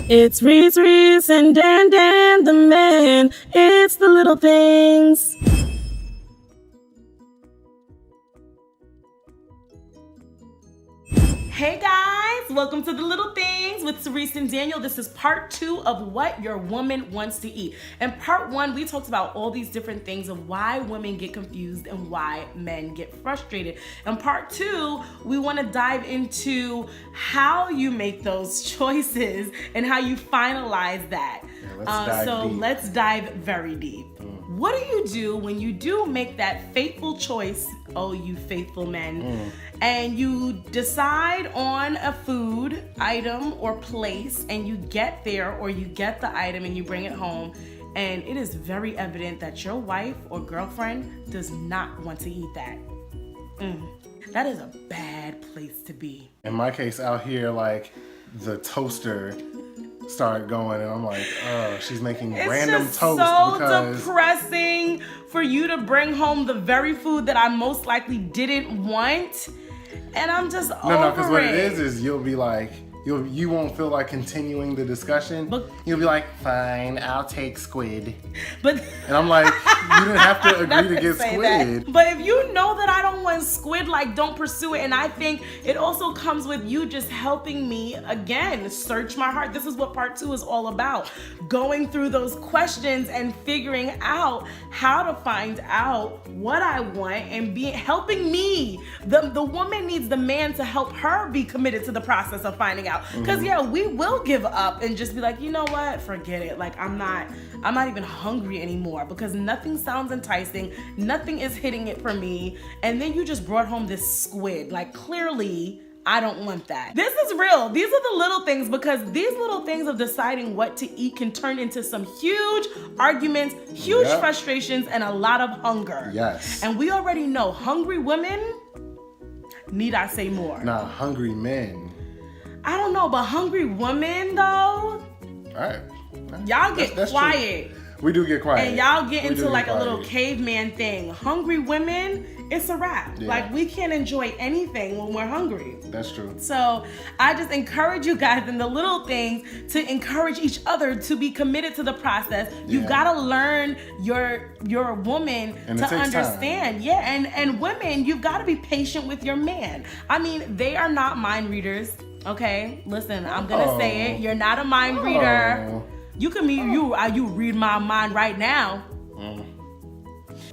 It's Reese, Reese, and Dan, Dan, the man. It's the little things. Hey guys, welcome to The Little Things with Sirece and Daniel. This is part 2 of what your woman wants to eat. In part 1, we talked about all these different things of why women get confused and why men get frustrated. In part 2, we want to dive into how you make those choices and how you finalize that. Let's dive very deep. What do you do when you do make that fateful choice, oh you faithful men, and you decide on a food item or place and you get there or you get the item and you bring it home and it is very evident that your wife or girlfriend does not want to eat that? That is a bad place to be. In my case out here, like the toaster started going and I'm like, oh, she's making random toast so because depressing for you to bring home the very food that I most likely didn't want, and I'm just over No, because what it is you'll be like, you won't feel like continuing the discussion. But you'll be like, fine, I'll take squid. But and I'm like, you didn't have to agree to get squid. But if you know that I don't want squid, like, don't pursue it. And I think it also comes with you just helping me, again, search my heart. This is what part 2 is all about. Going through those questions and figuring out how to find out what I want and helping me. The woman needs the man to help her be committed to the process of finding out. Because we will give up and just be like, you know what, forget it. Like, I'm not even hungry anymore because nothing sounds enticing, nothing is hitting it for me, and then you just brought home this squid. Like, clearly I don't want that. This is real. These are the little things, because these little things of deciding what to eat can turn into some huge arguments, huge frustrations, and a lot of hunger. Yes. And we already know hungry women, need I say more? Nah, hungry men. I don't know, but hungry women though, All right. y'all get quiet. True. We do get quiet. And y'all get into like a little caveman thing. Hungry women, it's a wrap. Yeah. Like, we can't enjoy anything when we're hungry. That's true. So I just encourage you guys in the little things to encourage each other to be committed to the process. You gotta learn your woman to understand. Time. Yeah, and women, you've gotta be patient with your man. I mean, they are not mind readers. Okay, listen, I'm gonna say it. You're not a mind reader. You can be you read my mind right now.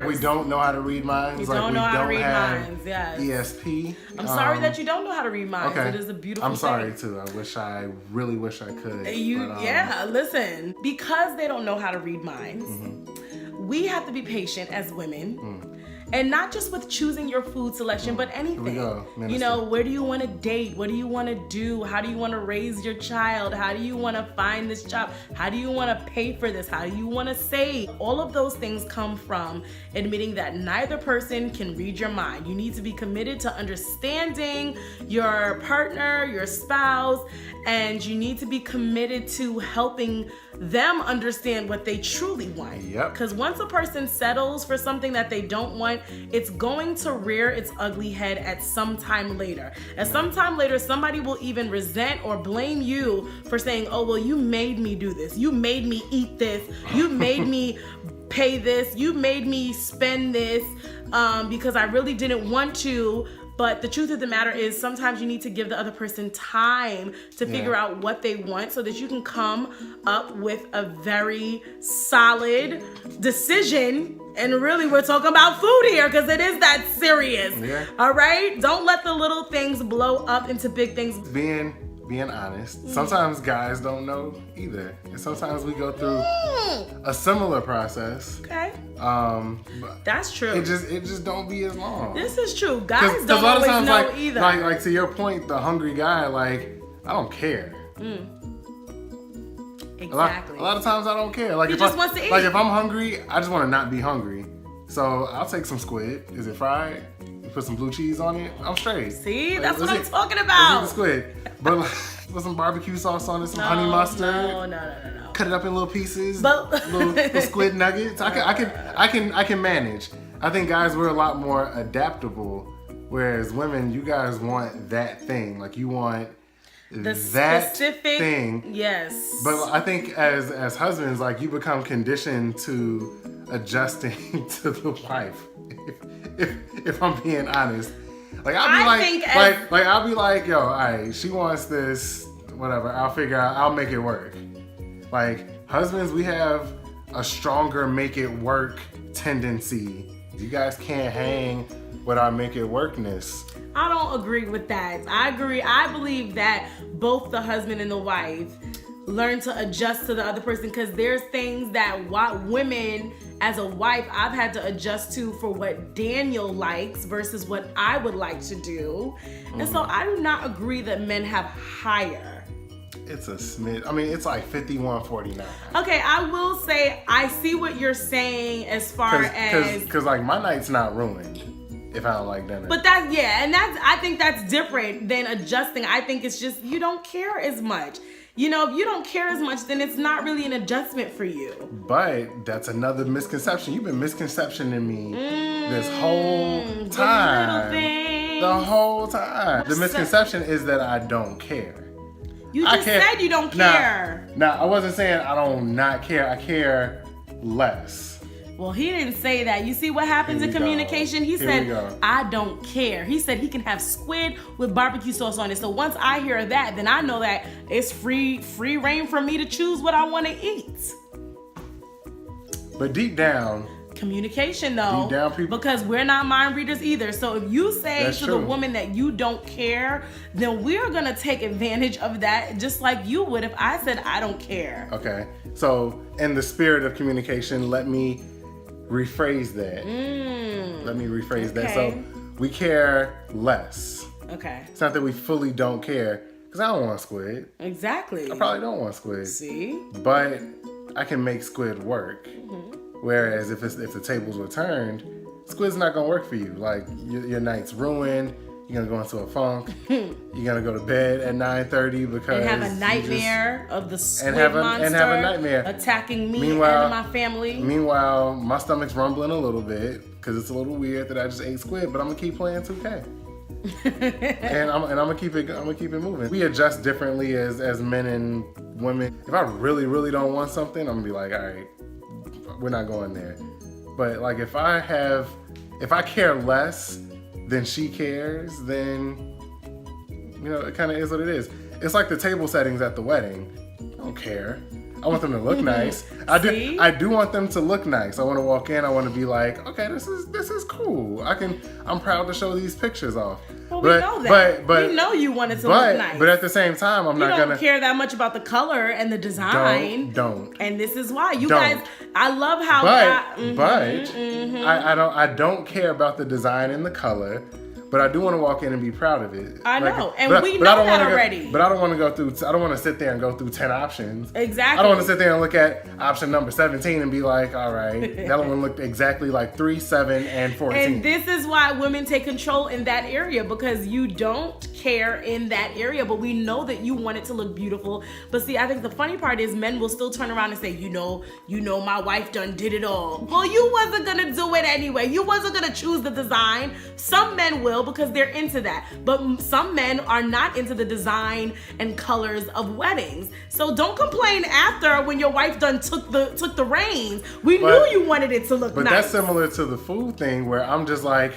We don't know how to read minds. We don't know how to read minds. Yes. ESP. I'm sorry that you don't know how to read minds. Okay. It is a beautiful I'm sorry thing. too. I really wish I could. Listen, because they don't know how to read minds, we have to be patient as women. And not just with choosing your food selection, but anything. You know, where do you want to date? What do you want to do? How do you want to raise your child? How do you want to find this job? How do you want to pay for this? How do you want to save? All of those things come from admitting that neither person can read your mind. You need to be committed to understanding your partner, your spouse, and you need to be committed to helping them understand what they truly want. Because once a person settles for something that they don't want, it's going to rear its ugly head at some time later. At some time later, somebody will even resent or blame you for saying, oh, well, you made me do this. You made me eat this. You made me pay this. You made me spend this because I really didn't want to. But the truth of the matter is, sometimes you need to give the other person time to figure out what they want so that you can come up with a very solid decision. And really, we're talking about food here because it is that serious. All right? Don't let the little things blow up into big things. Being honest, sometimes guys don't know either. And sometimes we go through a similar process. Okay. But that's true. It just don't be as long. This is true. Guys don't always know either. Like to your point, the hungry guy, like, I don't care. Exactly. A lot of times I don't care. Like, he just wants to eat. Like, if I'm hungry, I just want to not be hungry. So I'll take some squid. Is it fried? You put some blue cheese on it. I'm straight. See, like, that's what I'm talking about. Let's eat the squid. But like, put some barbecue sauce on it, some honey mustard. No. Cut it up in little pieces. Little squid nuggets. I can manage. I think guys, we're a lot more adaptable, whereas women, you guys want that thing. Like, you want that specific thing. Yes. But I think as husbands, like, you become conditioned to adjusting to the wife. If I'm being honest, like, I'll be like, yo, all right, she wants this, whatever. I'll figure out. I'll make it work. Like, husbands, we have a stronger make it work tendency. You guys can't hang with our make it workness. I don't agree with that. I believe that both the husband and the wife learn to adjust to the other person, because there's things that women, as a wife, I've had to adjust to for what Daniel likes versus what I would like to do. And so I do not agree that men have higher. It's a smidge. I mean, it's like 51-49. Okay, I will say I see what you're saying as far as... Because, like, my night's not ruined if I don't like dinner. But I think that's different than adjusting. I think it's just you don't care as much. You know, if you don't care as much, then it's not really an adjustment for you. But that's another misconception. You've been misconceptioning me this whole time. The whole time. The misconception is that I don't care. You just said you don't care. Nah, I wasn't saying I don't not care. I care less. Well, he didn't say that. You see what happens in communication? He said, I don't care. He said he can have squid with barbecue sauce on it. So once I hear that, then I know that it's free reign for me to choose what I want to eat. But deep down... Communication, though. Deep down, people... Because we're not mind readers either. So if you say the woman that you don't care, then we're going to take advantage of that just like you would if I said I don't care. Okay. So in the spirit of communication, let me rephrase that. Let me rephrase that. So we care less. Okay. It's not that we fully don't care, because I don't want squid. Exactly. I probably don't want squid. See? But I can make squid work. Whereas if the tables were turned, squid's not gonna work for you. Like, your night's ruined. You're gonna go into a funk. You're gonna go to bed at 9:30 because and have a nightmare of the squid monster and have a nightmare attacking me and my family. Meanwhile, my stomach's rumbling a little bit because it's a little weird that I just ate squid, but I'm gonna keep playing 2K. and I'm gonna keep it moving. We adjust differently as men and women. If I really, really don't want something, I'm gonna be like, all right, we're not going there. But like, if I care less than she cares, then, you know, it kind of is what it is. It's like the table settings at the wedding. I don't care. I want them to look nice. I do want them to look nice. I want to walk in. I want to be like, okay, this is cool. I'm proud to show these pictures off. Well, we know that. But we know you want it to look nice. But at the same time, I'm not gonna. You don't care that much about the color and the design. Don't. And this is why you guys. I love how. I don't care about the design and the color. But I do want to walk in and be proud of it. I know, and we know that already. But I don't want to go through. I don't want to sit there and go through 10 options. Exactly. I don't want to sit there and look at option number 17 and be like, all right, that one looked exactly like 3, 7, and 14. And this is why women take control in that area, because you don't care in that area, but we know that you want it to look beautiful. But see, I think the funny part is men will still turn around and say, you know, my wife done did it all. Well, you wasn't gonna do it anyway. You wasn't gonna choose the design. Some men will, because they're into that, but some men are not into the design and colors of weddings. So don't complain after when your wife done took the reins. We knew you wanted it to look nice. But that's similar to the food thing, where I'm just like,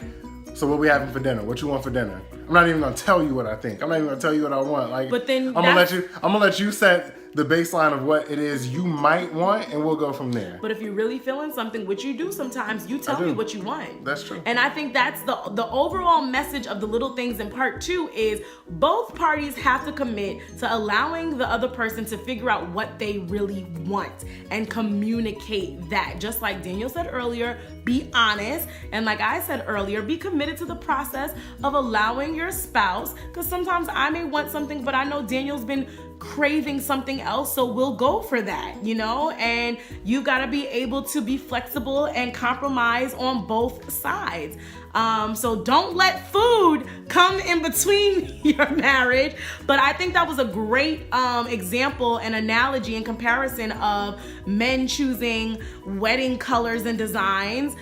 so what we having for dinner? What you want for dinner? I'm not even gonna tell you what I think. I'm not even gonna tell you what I want. Like, but then I'm gonna let you set the baseline of what it is you might want, and we'll go from there. But if you're really feeling something, which you do sometimes, you tell me what you want. That's true. And I think that's the overall message of the little things in part 2 is both parties have to commit to allowing the other person to figure out what they really want and communicate that. Just like Daniel said earlier, be honest. And like I said earlier, be committed to the process of allowing your spouse, because sometimes I may want something, but I know Daniel's been craving something else, so we'll go for that, you know? And you gotta be able to be flexible and compromise on both sides. So don't let food come in between your marriage. But I think that was a great example and analogy in comparison of men choosing wedding colors and designs.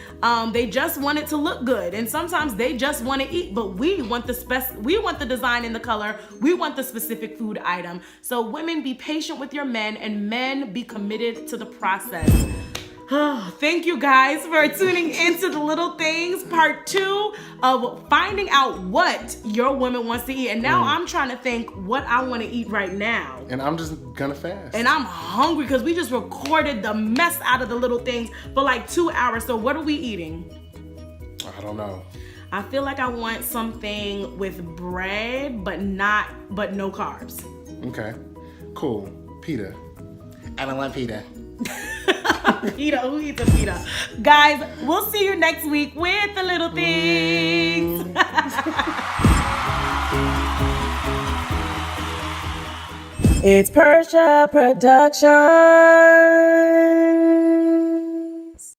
They just want it to look good, and sometimes they just want to eat. But we want the design and the color. We want the specific food item. So women, be patient with your men, and men, be committed to the process. Oh, thank you guys for tuning into The Little Things, part 2 of finding out what your woman wants to eat. And now I'm trying to think what I want to eat right now. And I'm just gonna fast. And I'm hungry because we just recorded the mess out of The Little Things for like 2 hours. So what are we eating? I don't know. I feel like I want something with bread, but no carbs. Okay, cool. Pita. I don't want pita. Pita, who eats a pita? Guys, we'll see you next week with The Little Things. It's Percia Production.